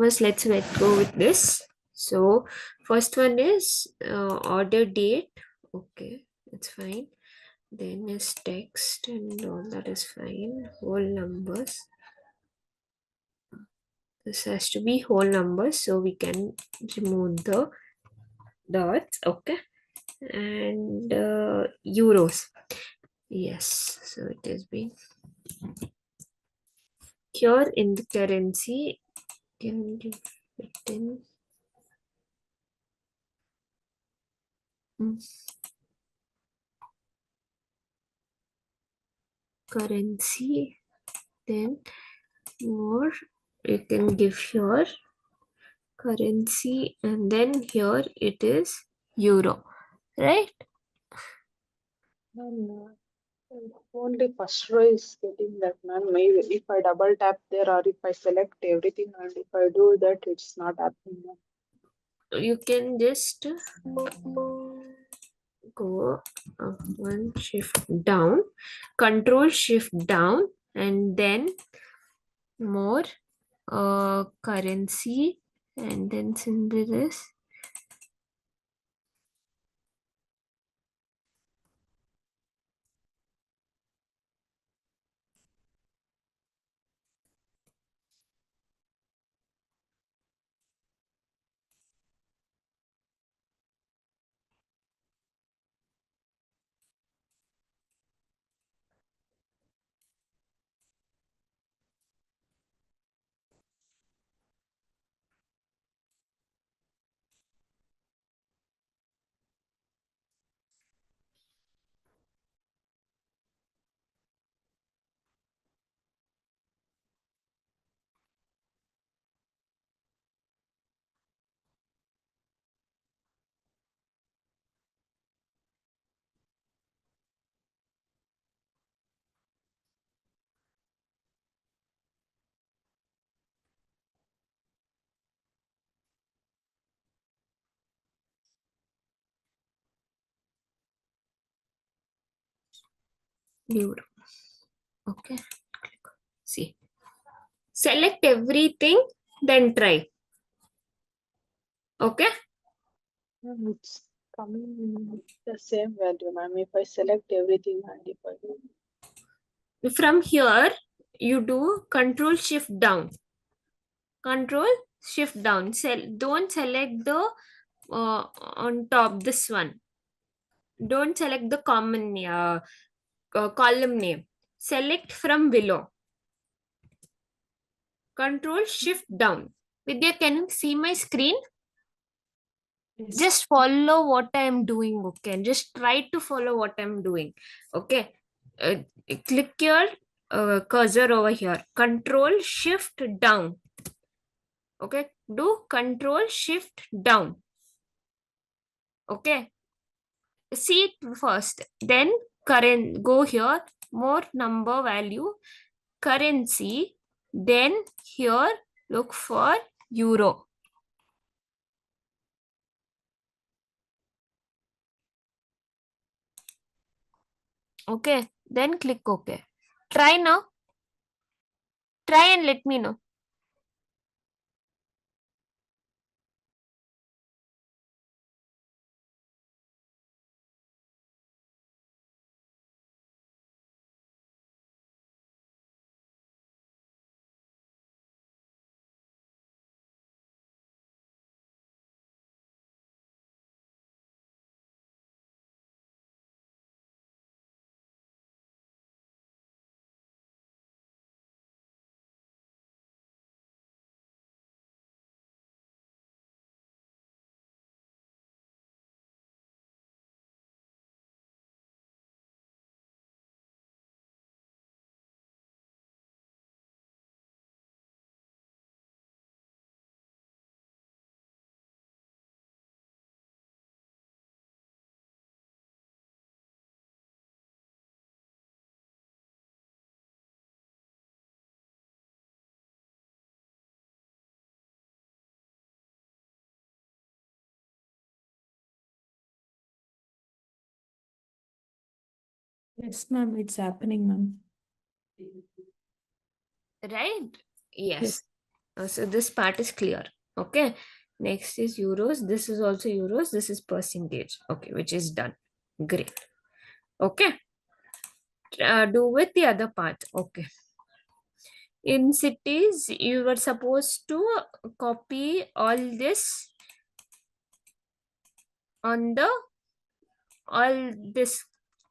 first let's go with this. So first one is order date. Okay, it's fine. Then is text and all that is fine. Whole numbers. This has to be whole numbers, so we can remove the dots. Okay, and euros. Yes, so it has been here in the currency. Can you fit in? Currency, then more you can give here currency, and then here it is euro, right? Ma'am, only first row is getting that, ma'am. Maybe if I double tap there or if I select everything and if I do that, it's not happening, ma'am. You can just go one shift down, control shift down, and then more currency, and then symbol is euro. Okay, see, select everything, then try. Okay. Ma'am, it's coming the same value, ma'am. If I select everything and if I do. From here, you do control shift down. Control shift down. Don't select the on top, this one. Don't select the common column name. Select from below. Control shift down. Vidya, can you see my screen? Yes. Just follow what I am doing. Okay, just try to follow what I'm doing. Okay, uh, click your cursor over here. Control shift down. Okay, do control shift down. Okay, see it first, then current, go here, more number value, currency, then here look for euro. Okay, then click OK. Try now. Try and let me know. Yes, ma'am, it's happening, ma'am. Right? Yes. So this part is clear. Okay. Next is euros. This is also euros. This is percentage. Okay, which is done. Great. Okay. Do with the other part. Okay. In cities, you were supposed to copy all this on the all this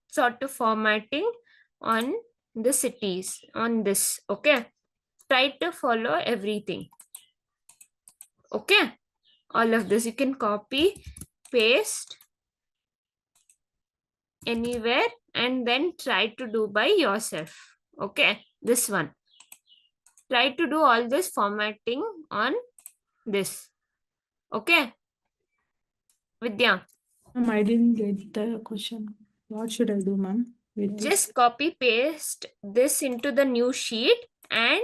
sort of formatting on the cities on this. Okay. Try to follow everything. Okay. All of this you can copy, paste anywhere, and then try to do by yourself. Okay, this one. Try to do all this formatting on this. Okay, Vidya. Ma'am, I didn't get the question. What should I do, ma'am? With this? Just copy paste this into the new sheet and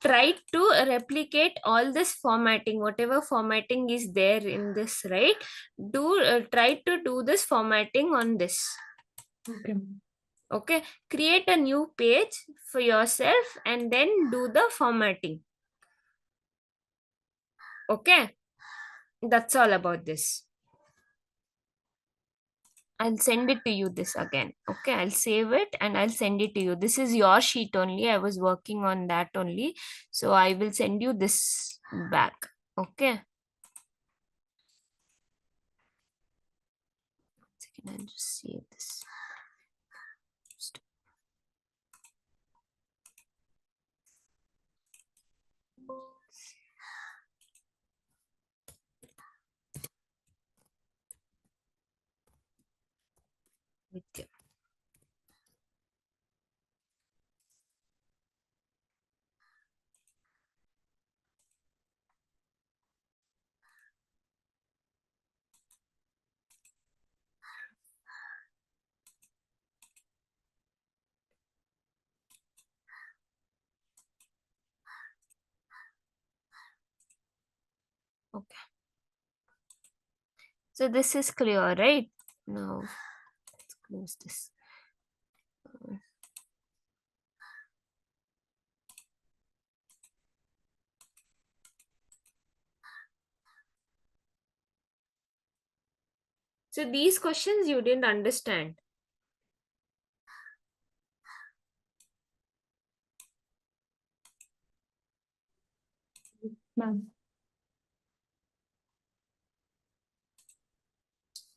try to replicate all this formatting, whatever formatting is there in this, right? Do try to do this formatting on this. Okay, ma'am. Okay, create a new page for yourself and then do the formatting. Okay, that's all about this. I'll send it to you this again. Okay, I'll save it and I'll send it to you. This is your sheet only. I was working on that only. So I will send you this back. Okay. Second, I'll just save this. With you. Okay. So this is clear, right? Now let's close this. So these questions you didn't understand. Ma'am.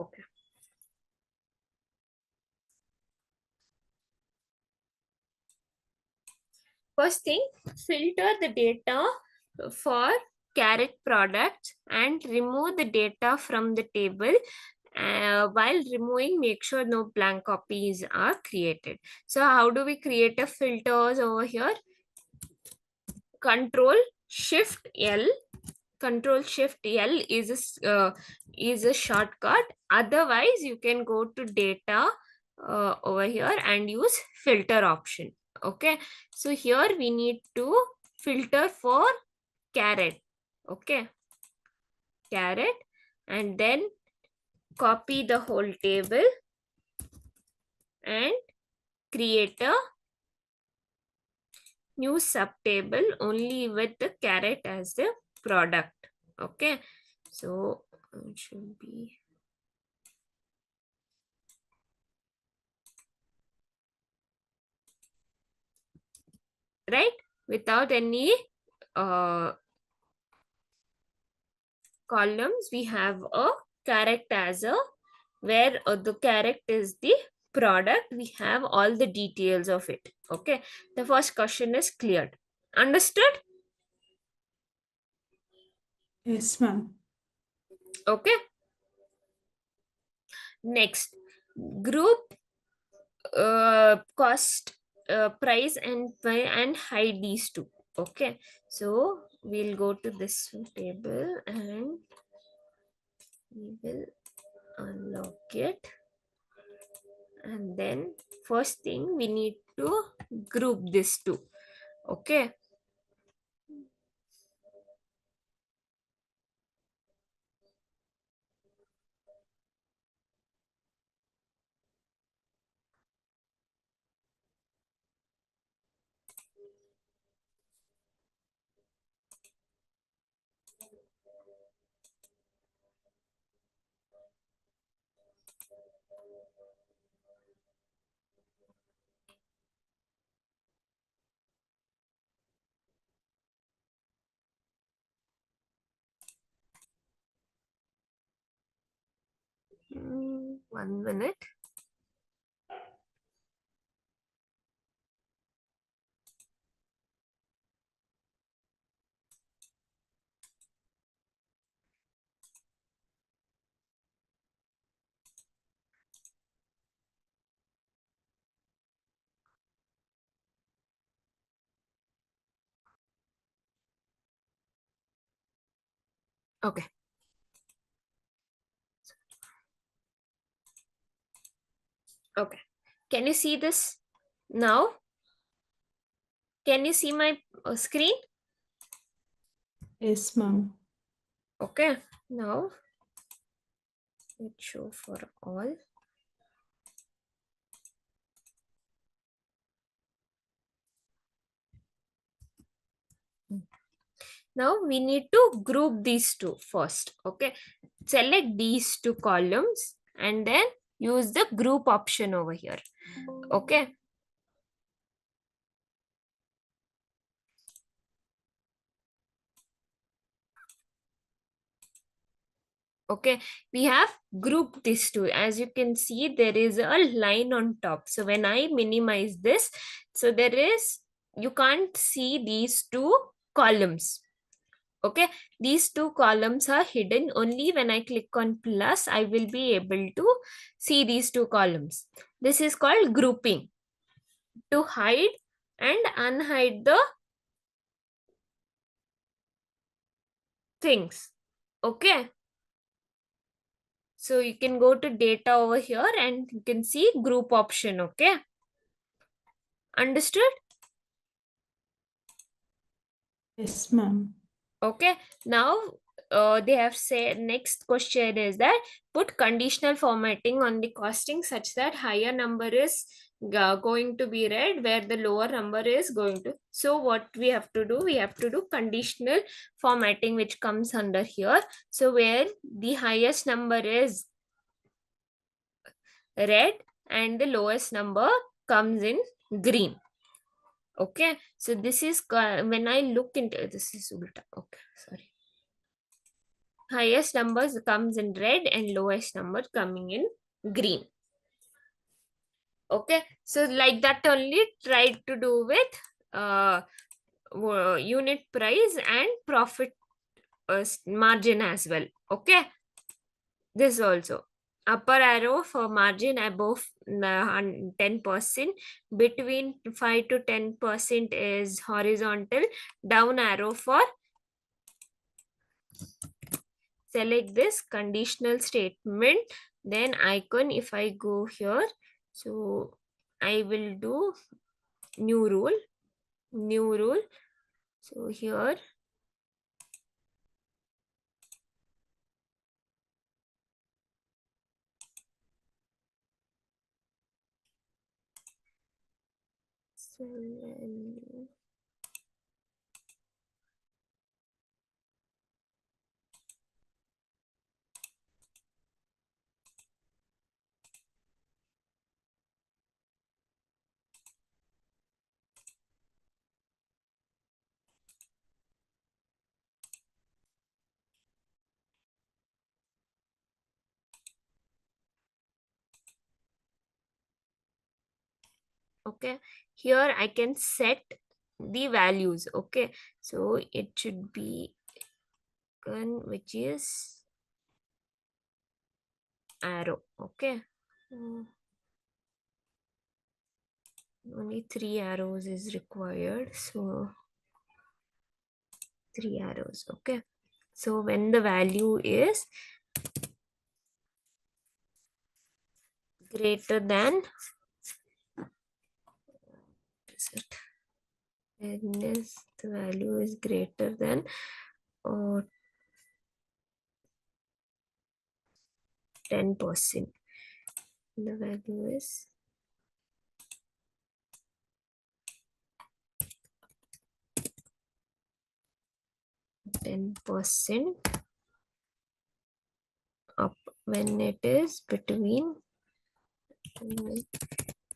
Okay. First thing, filter the data for carrot products and remove the data from the table. While removing, make sure no blank copies are created. So how do we create a filters over here? Control Shift L. Control Shift L is a shortcut. Otherwise, you can go to data over here and use filter option. Okay, so here we need to filter for carrot. Okay, carrot, and then copy the whole table and create a new subtable only with the carrot as the product. Okay, so it should be right without any uh, columns. We have a carrot as a where the carrot is the product. We have all the details of it. Okay, the first question is cleared. Understood? Yes, ma'am. Okay, next, group cost, price and hide these two. Okay, so we'll go to this table and we will unlock it, and then first thing we need to group this two. Okay, 1 minute. Okay. Okay. Can you see this now? Can you see my screen? Yes, ma'am. Okay. Now let's show for all. Now we need to group these two first. Okay. Select these two columns and then use the group option over here. Okay. Okay, we have grouped these two. As you can see, there is a line on top. So when I minimize this, so there is, you can't see these two columns. Okay, these two columns are hidden. Only when I click on plus, I will be able to see these two columns. This is called grouping, to hide and unhide the things. Okay, so you can go to data over here and you can see group option. Okay, understood? Yes, ma'am. Okay, now they have said next question is that put conditional formatting on the costing such that higher number is going to be read where the lower number is going to. So what we have to do, we have to do conditional formatting which comes under here. So where the highest number is red and the lowest number comes in green. Okay, so this is when I look into this is ulta. Okay, sorry. Highest numbers comes in red and lowest number coming in green. Okay, so like that only try to do with unit price and profit margin as well. Okay, this also upper arrow for margin above 10%, between 5 to 10% is horizontal, down arrow for select this conditional statement, then icon. If I go here, so I will do new rule, new rule. So here, so, okay, here I can set the values. Okay, so it should be which is arrow. Okay. Only 3 arrows is required, so 3 arrows. Okay, so when the value is greater than, is it, when is the value is greater than uh, 10%, the value is 10% up, when it is between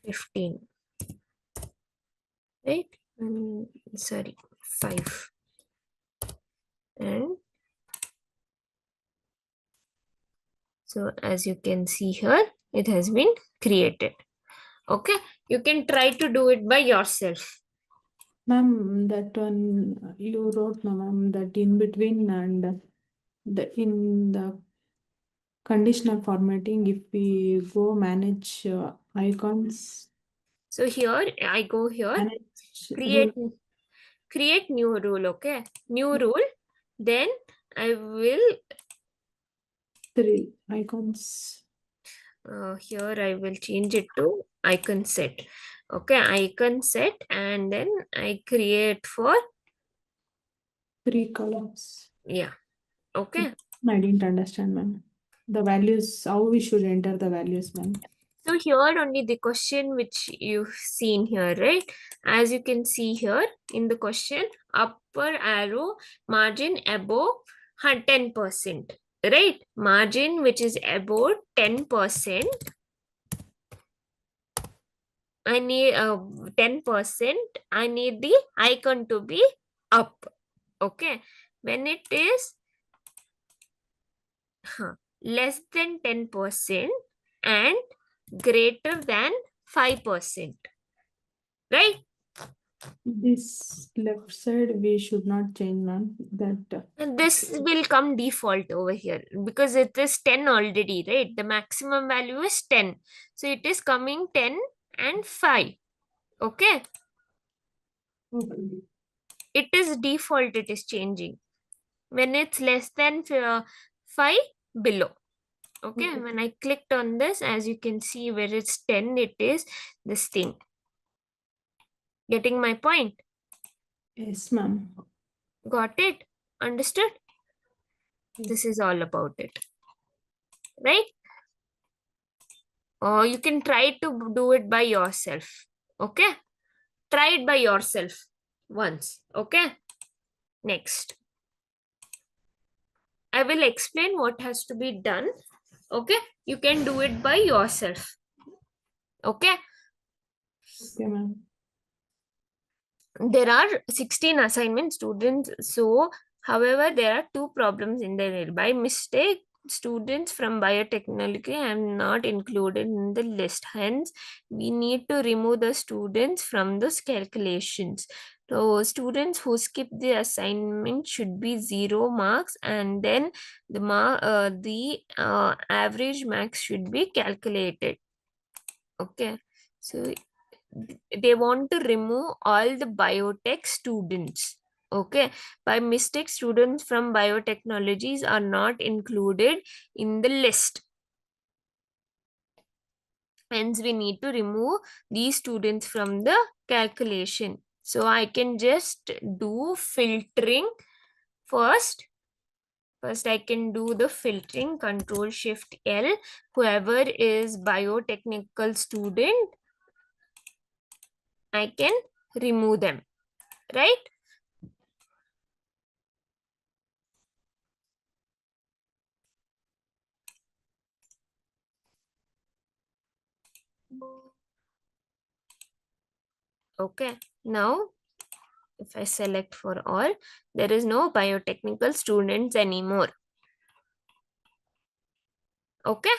15, right? Sorry, 5 and So as you can see here, it has been created. Okay, you can try to do it by yourself. Ma'am, that one you wrote, no, ma'am, that in between and the in the conditional formatting, if we go manage icons, So here I go here, manage rule create create new rule. Okay, new rule. Then I will three icons, here I will change it to icon set. Okay, icon set, and then I create for, three columns. yeah. Okay, I didn't understand, ma'am. The values, how we should enter the values, ma'am. so here only the question which you've seen here, right? As you can see here in the question, upper arrow margin above 10%, right? Margin which is above 10%. I need 10%. I need the icon to be up. Okay. When it is less than 10% and greater than 5%, right? This left side we should not change, ma'am. That And this will come default over here because it is 10 already, right? The maximum value is 10. So it is coming 10 and 5. Okay. okay. It is default, it is changing. When it's less than 5, below. Okay. Okay. When I clicked on this, as you can see where it's 10, it is this thing. Getting my point? Yes, ma'am. Got it? Understood? This is all about it. Right? Or you can try to do it by yourself. Okay? Try it by yourself once. Okay? Next. I will explain what has to be done. Okay? You can do it by yourself. Okay? Okay, ma'am. There are 16 assignment students. So, however, there are two problems in there. By mistake, students from biotechnology are not included in the list. Hence, we need to remove the students from those calculations. So, students who skip the assignment should be 0 marks, and then the average marks should be calculated. Okay, so they want to remove all the biotech students. Okay, by mistake, students from biotechnologies are not included in the list. Hence, we need to remove these students from the calculation. So I can just do filtering first. First, I can do the filtering, Control Shift L. Whoever is biotechnical student, I can remove them, right? Okay, now if I select for all, there is no biotechnical students anymore. Okay,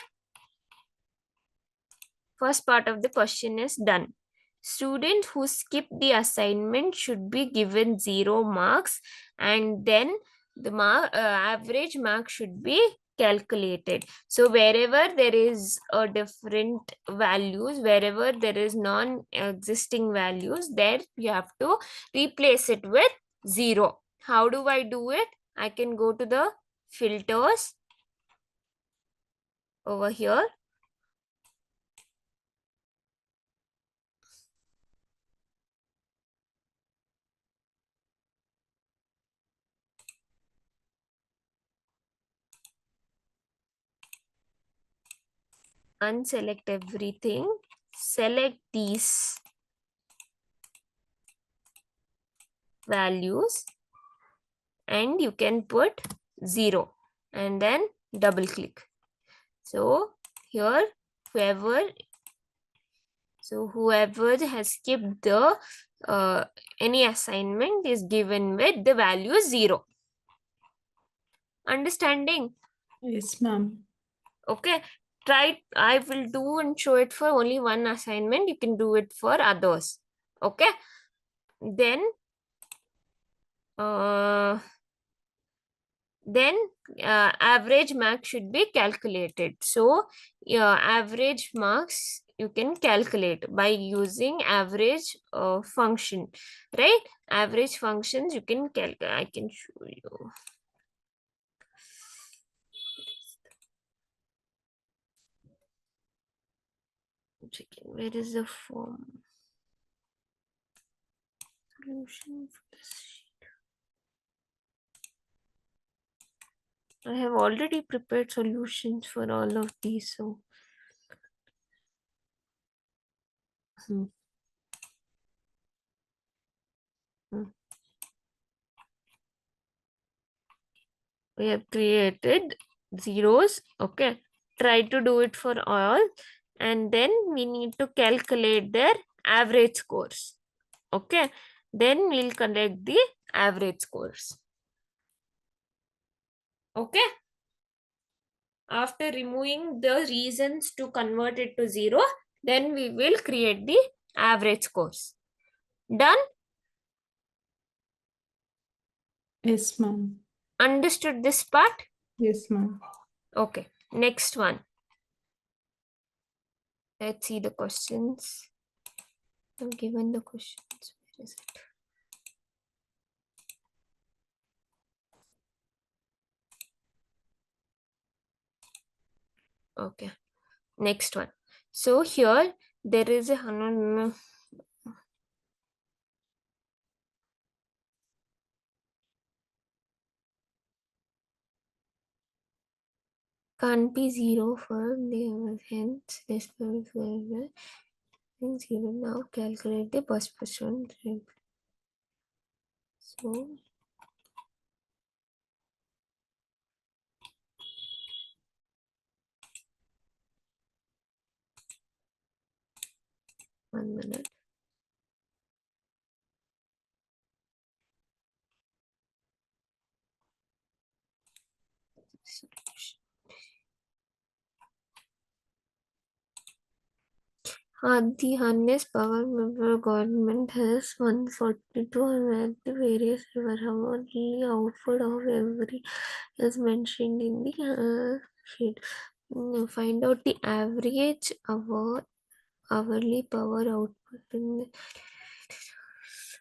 first part of the question is done. Students who skip the assignment should be given 0 marks, and then the average mark should be calculated. So wherever there is a different values, wherever there is non-existing values, there you have to replace it with 0. How do I do it? I can go to the filters over here. Unselect everything, select these values, and you can put 0 and then double click. So here whoever whoever has skipped the any assignment is given with the value 0. Understanding? Yes, ma'am. Okay, try. I will do and show it for only one assignment. You can do it for others. Okay, then uh, then average mark should be calculated. So average marks you can calculate by using average function, right? Average functions you can calculate. I can show you. Checking where is the form solution for this sheet. I have already prepared solutions for all of these, so hmm, hmm. We have created zeros. Okay, try to do it for all, and then we need to calculate their average scores. Okay, then we'll collect the average scores. Okay, after removing the reasons to convert it to zero, then we will create the average scores. Done? Yes, ma'am. Understood this part? Yes, ma'am. Okay, next one. Let's see the questions. I've given the questions. Where is it? Okay, next one. So here there is a can't be zero for the hence this will be zero. Now calculate the bus percent. So 1 minute. Solution. The harness power member government has 142 and the various river hourly output of every is mentioned in the sheet. Find out the average hourly power output in the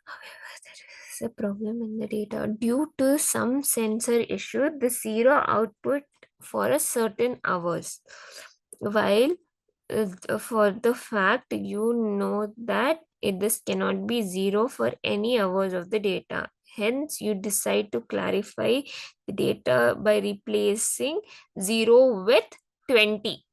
however, there is a problem in the data. Due to some sensor issue, the zero output for a certain hours. While for the fact you know that this cannot be zero for any hours of the data. Hence, you decide to clarify the data by replacing 0 with 20.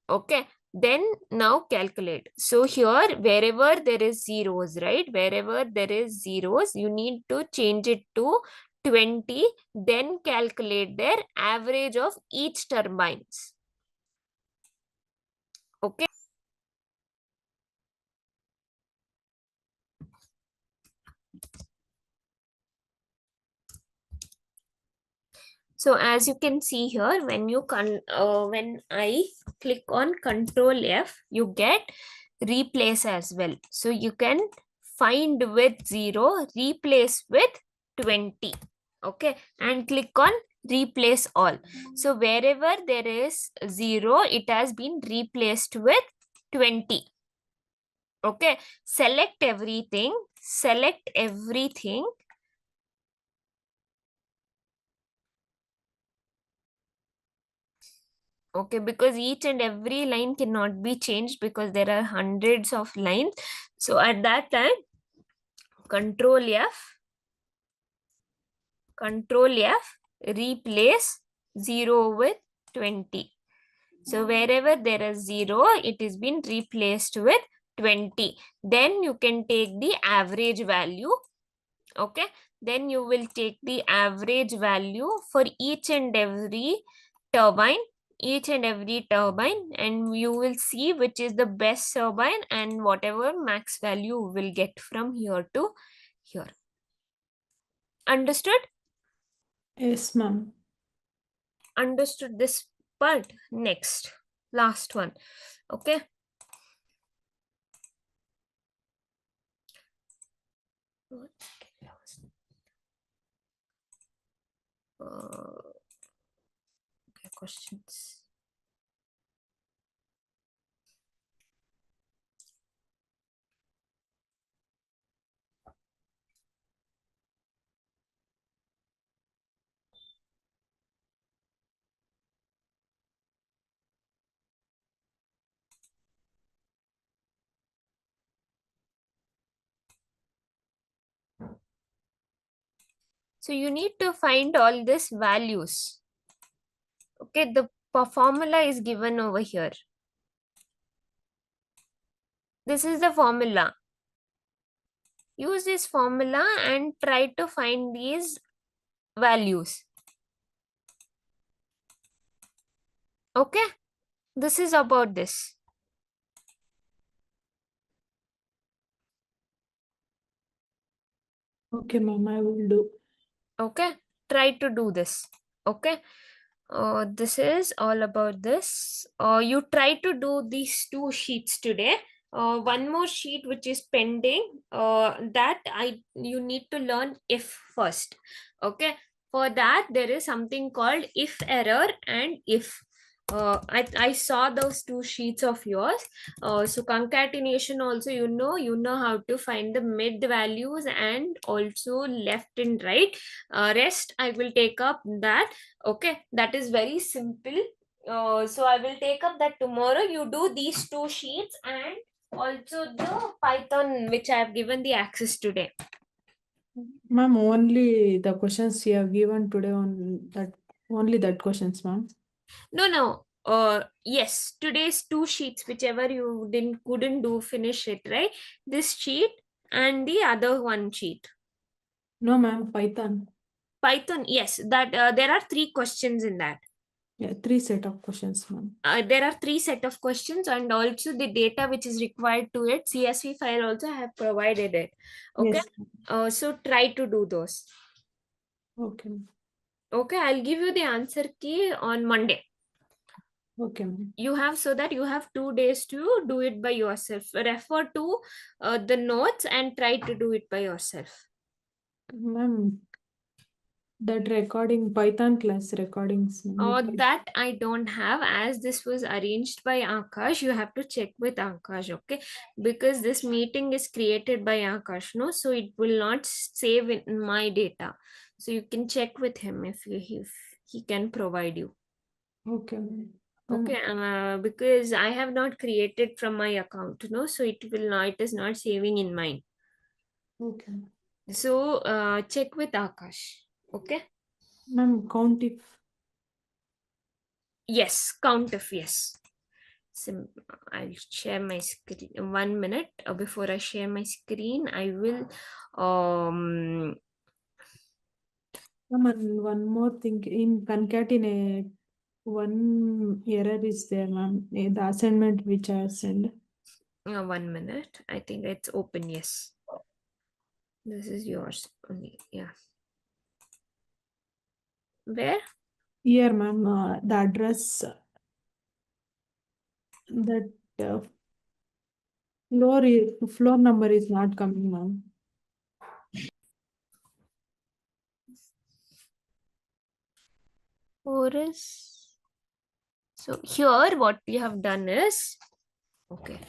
Okay, then now calculate. So here wherever there is zeros, right, wherever there is zeros you need to change it to 20, then calculate their average of each turbines. Okay, so as you can see here, when I click on Control F, you get replace as well. So you can find with 0, replace with 20. Okay, and click on replace all. So wherever there is 0, it has been replaced with 20. Okay, select everything, select everything. Okay, because each and every line cannot be changed because there are hundreds of lines. So at that time, Control F, Control F, replace 0 with 20. So wherever there is 0, it is been replaced with 20. Then you can take the average value. Okay, then you will take the average value for each and every turbine, and you will see which is the best turbine and whatever max value will get from here to here. Understood? Yes, ma'am. Understood this But next, last one. Okay. Okay, questions. So you need to find all these values. Okay, the formula is given over here. This is the formula. Use this formula and try to find these values. Okay, this is about this. Okay, ma'am, I will do. Okay, try to do this. Okay, this is all about this. You try to do these two sheets today. One more sheet which is pending. That I you need to learn if first. Okay, for that there is something called if error and if. I saw those two sheets of yours. So concatenation also, you know how to find the mid values and also left and right. Rest I will take up that. Okay, that is very simple. So I will take up that tomorrow. You do these two sheets and also the Python which I have given the access today. Ma'am, only the questions you have given today on that, only that questions, ma'am. No, no. Yes, today's two sheets, whichever you didn't couldn't do, finish it, right? This sheet and the other one sheet. No, ma'am, Python. Python, yes. That there are three questions in that. Yeah, three set of questions, ma'am. There are three set of questions and also the data which is required to it. CSV file also I have provided it. Okay. Yes, ma'am. So try to do those. Okay, ma'am. Okay, I'll give you the answer key on Monday. Okay, ma'am. You have, so that you have 2 days to do it by yourself. Refer to the notes and try to do it by yourself. Ma'am, that recording, Python class recordings, ma'am. That I don't have, as this was arranged by Akash. You have to check with Akash, okay? Because this meeting is created by Akash, no? So it will not save in my data. So you can check with him if he can provide you. Okay, ma'am. Okay, because I have not created from my account, no? So it is not saving in mine. Okay. So check with Akash. Okay? Ma'am, count if. Yes, count if yes. Sim- I'll share my screen. 1 minute before I share my screen, I will. Ma'am, and one more thing, in concatenate, one error is there, ma'am. The assignment which I sent. 1 minute. I think it's open. Yes, this is yours only. Yeah. Where? Here, ma'am, the address that floor number is not coming, ma'am. Or is so here? What we have done is okay.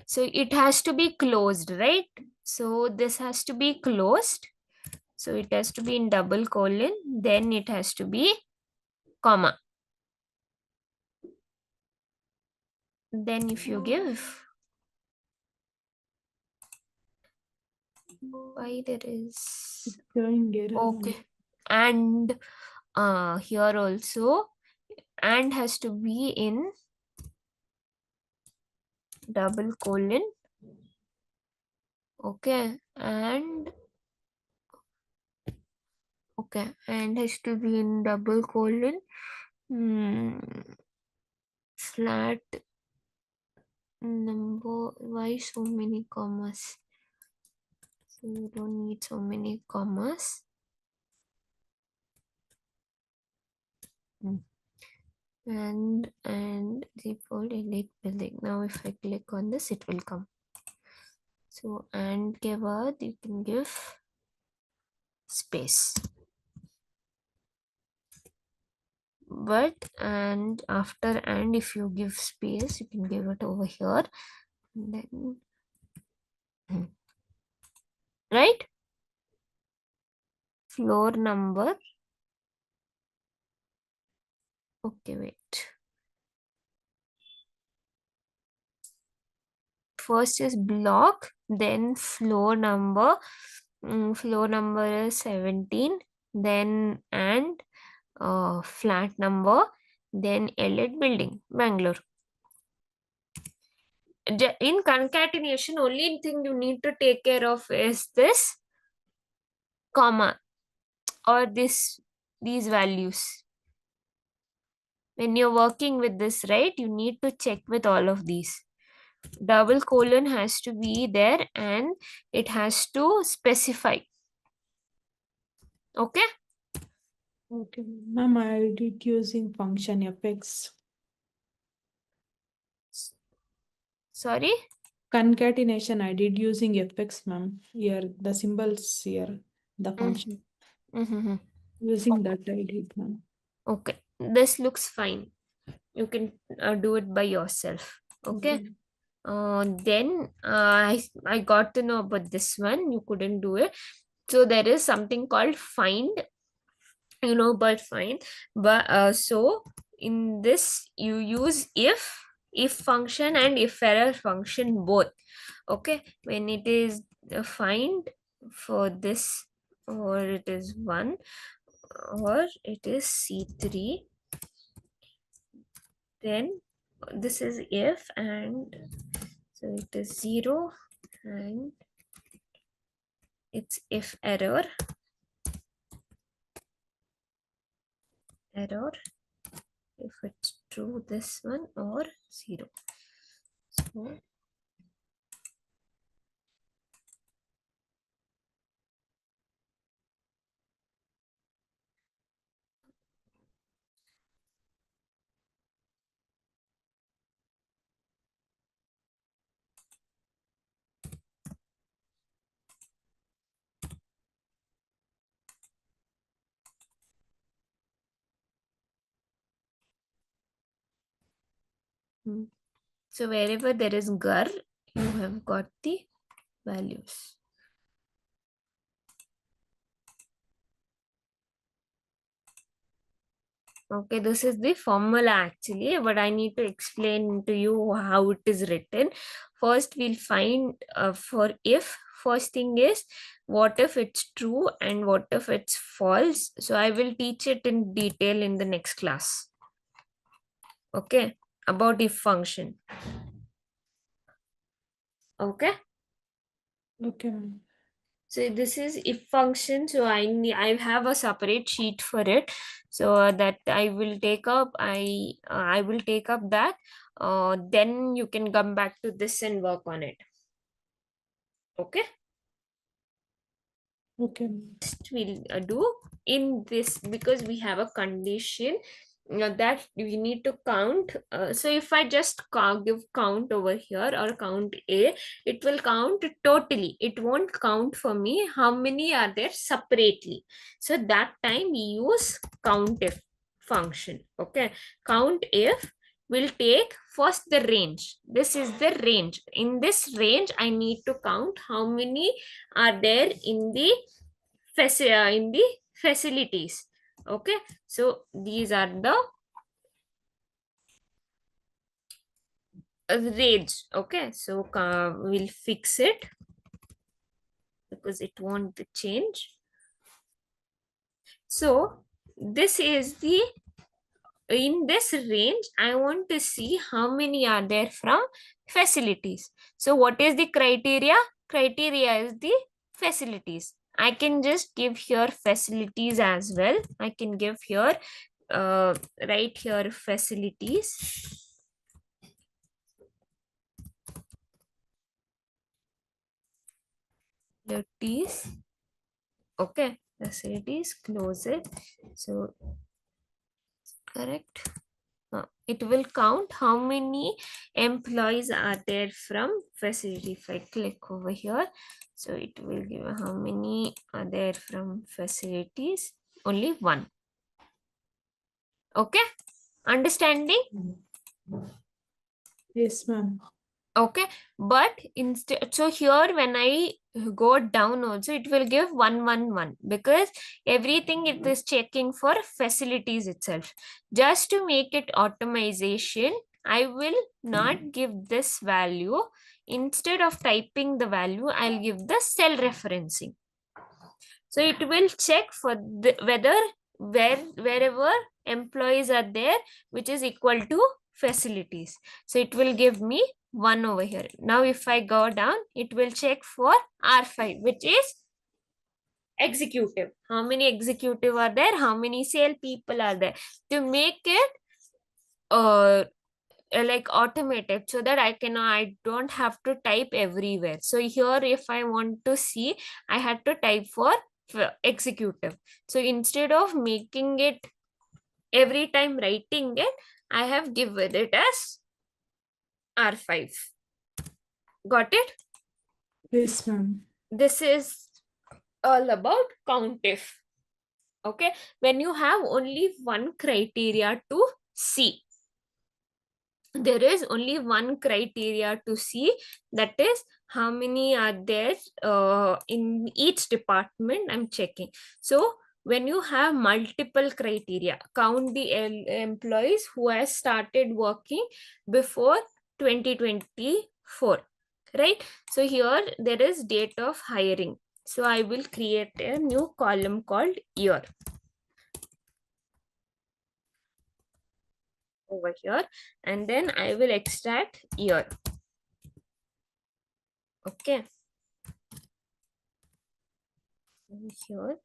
So it has to be closed, right? So this has to be closed. So it has to be in double colon. Then it has to be comma. Then if you give, why there is Showing error, ma'am. okay, and here also, and has to be in double colon. Okay, and okay, and has to be in double colon. Hmm, flat number. Why so many commas? So you don't need so many commas. Hmm. and default elite building. Now if I click on this, it will come. So and के बाद you can give space. But and after and if you give space, you can give it over here. And then right, floor number. Okay, wait. First is block, then floor number. Floor number is 17. Then and flat number. Then elite building, Bangalore. In concatenation, only thing you need to take care of is this comma or these values. When you're working with this, right, you need to check with all of these. Double colon has to be there and it has to specify. Okay. Okay, ma'am, I did using function fx. Sorry. Concatenation I did using fx, ma'am. Here, the symbols here, the function. Mhm. Mhm. Using that I did, ma'am. Okay, this looks fine. You can do it by yourself. Okay. Okay. Then I got to know about this one. You couldn't do it. So there is something called find, but fine. But so in this you use if function and if error function both. Okay, when it is find for this, or it is 1, or it is C3, then this is if, and so it is 0, and it's if error if it's true, this one, or 0. So so wherever there is gar, you have got the values. Okay, this is the formula actually, but I need to explain to you how it is written. First, we'll find for if. First thing is, what if it's true and what if it's false. So I will teach it in detail in the next class. Okay, about if function. Okay. Okay, ma'am. So this is if function. So I have a separate sheet for it. So that I will take up that. Then you can come back to this and work on it. Okay. Okay, ma'am. We'll do in this, because we have a condition that we need to count. So if I just give count over here or count a, it will count totally. It won't count for me how many are there separately. So that time we use countif function. Okay, countif will take first the range. This is the range. In this range I need to count how many are there in the in the facilities. Okay, so these are the range. Okay, so we'll fix it because it won't change. So this is the, in this range I want to see how many are there from facilities. So what is the criteria? Criteria is the facilities. I can just give here facilities as well. I can give here right here facilities. Facilities. Okay, facilities, close it. So correct. It will count how many employees are there from facility. If I click over here, so it will give how many are there from facilities. Only one. Okay, understanding? Yes, ma'am. Okay, but instead, so here when I go down also, it will give 111 because everything it is checking for facilities itself. Just to make it automation, I will not give this value. Instead of typing the value, I'll give the cell referencing. So it will check for whether wherever employees are there, which is equal to facilities. So it will give me 1 over here. Now if I go down, it will check for R5, which is executive. How many executive are there? How many sale people are there? To make it uh like automated, so that I don't have to type everywhere. So here if I want to see, I had to type for executive. So instead of making it every time writing it, I have given it as R5. Got it? Yes, ma'am. This is all about COUNTIF. Okay, when you have only one criteria to see, there is only one criteria to see, that is how many are there in each department. I'm checking. So when you have multiple criteria, count the employees who has started working before 2024, right? So here there is date of hiring, so I will create a new column called year over here, and then I will extract year. Okay, here,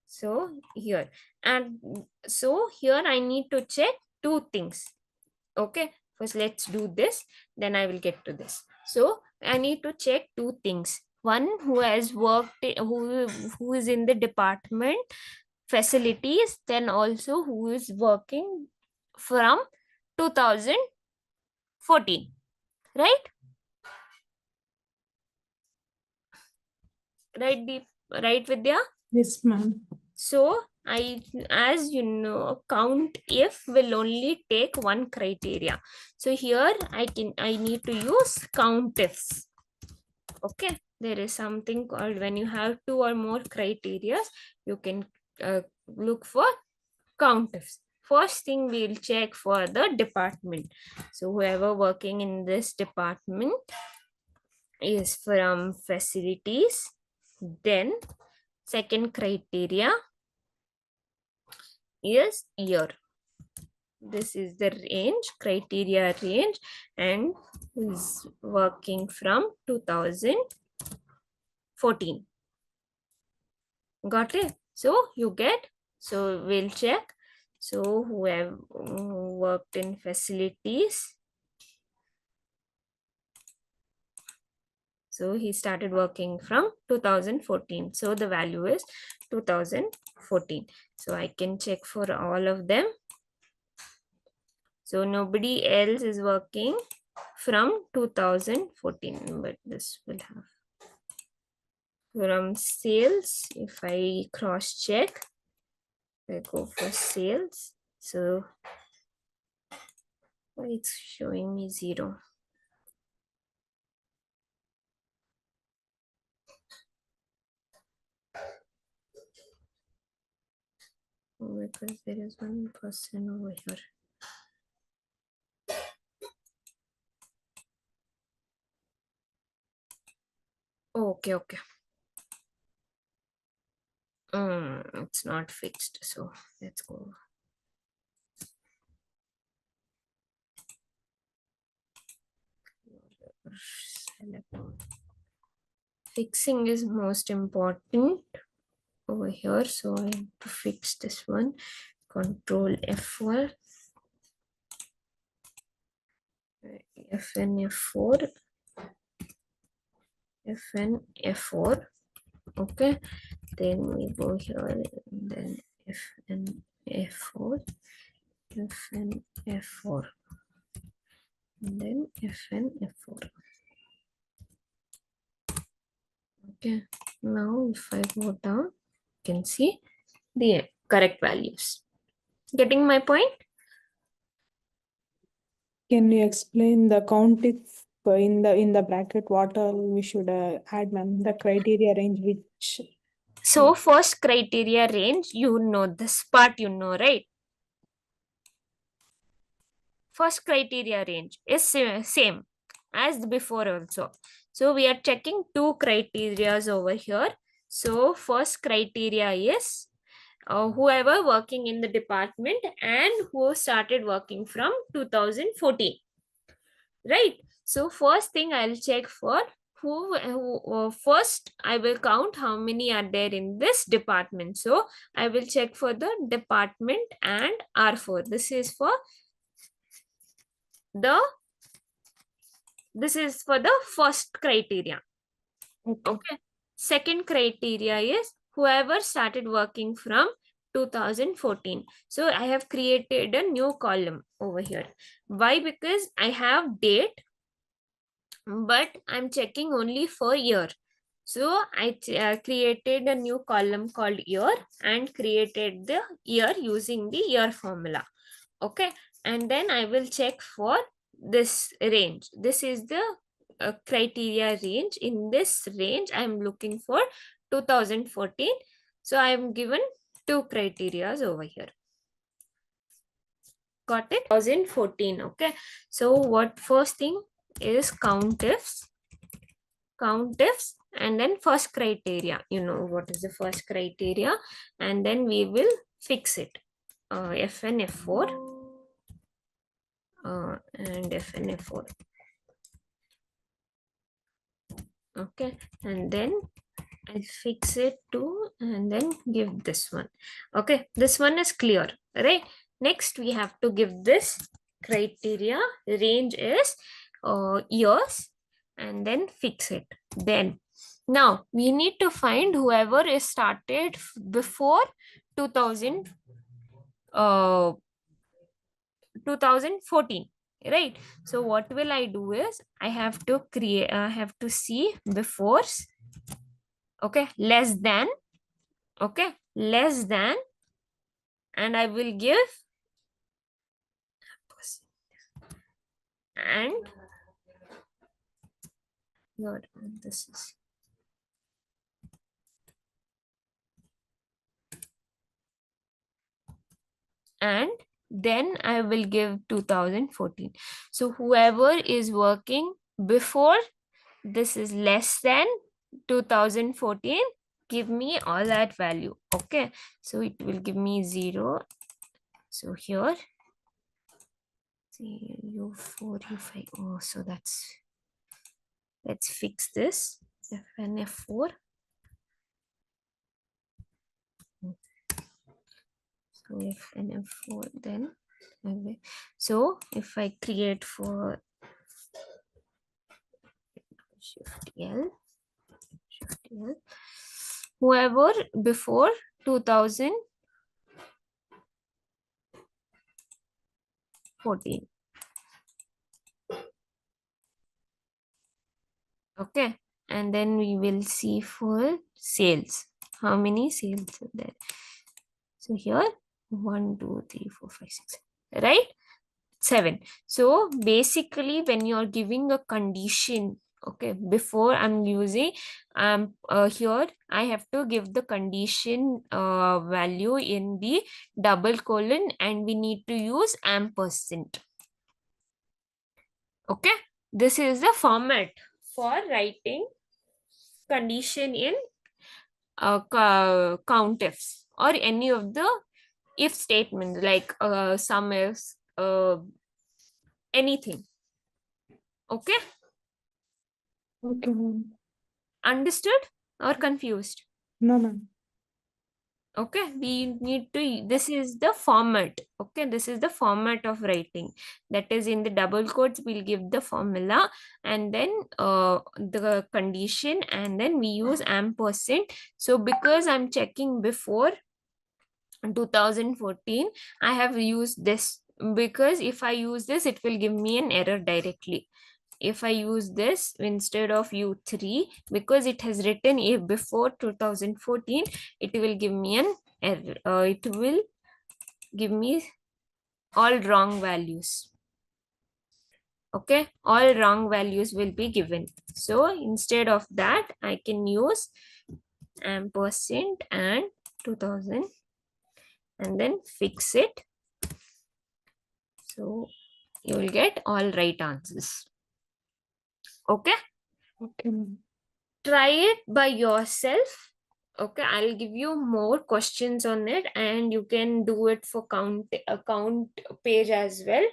so here, and so here I need to check two things. Okay, first let's do this, then I will get to this. So I need to check two things. One, who has worked who is in the department facilities, then also who is working from 2014, right? Right, Vidya? Yes, ma'am. So I, as you know, count if will only take one criteria. So here I need to use count ifs. Okay, there is something called, when you have two or more criteria, you can look for count ifs. First thing we'll check for the department. So whoever working in this department is from facilities. Then second criteria is year. This is the range, criteria range, and is working from 2014. Got it? So you get, so we'll check. So whoever worked in facilities, so he started working from 2014. So the value is 2014. So I can check for all of them. So nobody else is working from 2014, but this will have from sales. If I cross check, I go for sales. So it's showing me 0. Because there is one person over here. Okay, okay. It's not fixed, so let's go. Fixing is most important over here, so I have to fix this one. Control F4, FN F4, FN F4. Okay, then we go here, and then FN F4, Fn F4, and then Fn F4. Okay, now if I go down, you can see the correct values. Getting my point? Can you explain the count if in the bracket what all we should add, ma'am? The criteria range which. So first criteria range, you know this part, you know, right? First criteria range is same as before also. So we are checking two criterias over here. So first criteria is whoever working in the department and who started working from 2014, right? So first thing I'll check for who first I will count how many are there in this department. So I will check for the department and R4. The this is for the first criteria. Okay. Okay. Second criteria is whoever started working from 2014. So I have created a new column over here. Why? Because I have date, but I'm checking only for year. So I created a new column called year and created the year using the year formula. Okay, and then I will check for this range. This is the criteria range. In this range I'm looking for 2014. So I'm given two criterias over here. Got it? 2014. Okay, so what first thing is count ifs and then first criteria. You know what is the first criteria, and then we will fix it. Fn f4 and Fn f4. Okay, and then I fix it to and then give this one. Okay, this one is clear, right? Next we have to give this criteria range is years and then fix it. Then now we need to find whoever is started before 2000 uh 2014, right? So what will I do is I have to create I have to see before, okay, less than, okay, less than, and I will give and here this is, and then I will give 2014. So whoever is working before this is less than 2014, give me all that value. Okay, so it will give me 0. So here u4 u5. Oh, so let's fix this. Fn f4. So Fn f4, then okay. So if I create for shift L, whoever before 2014. Okay, and then we will see for sales. How many sales are there? So here 1, 2, 3, 4, 5, 6, right? 7. So basically when you're giving a condition, okay, before I'm using here I have to give the condition value in the double colon and we need to use ampersand. Okay, this is the format for writing condition in countifs or any of the if statements like sum ifs, anything. Okay, Okay, ma'am. understood or confused? No, ma'am. Okay, we need to, this is the format. Okay, this is the format of writing, that is in the double quotes we'll give the formula and then the condition and then we use ampersand. So because I'm checking before 2014, I have used this, because if I use this it will give me an error directly. If I use this instead of u3, because it has written a before 2014, it will give me an error. It will give me all wrong values. Okay, all wrong values will be given. So instead of that, I can use ampersand and 2000 and then fix it. So you will get all right answers. Okay, Okay, ma'am. try it by yourself. Okay, I'll give you more questions on it, and you can do it for count page as well.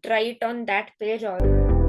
Try it on that page also.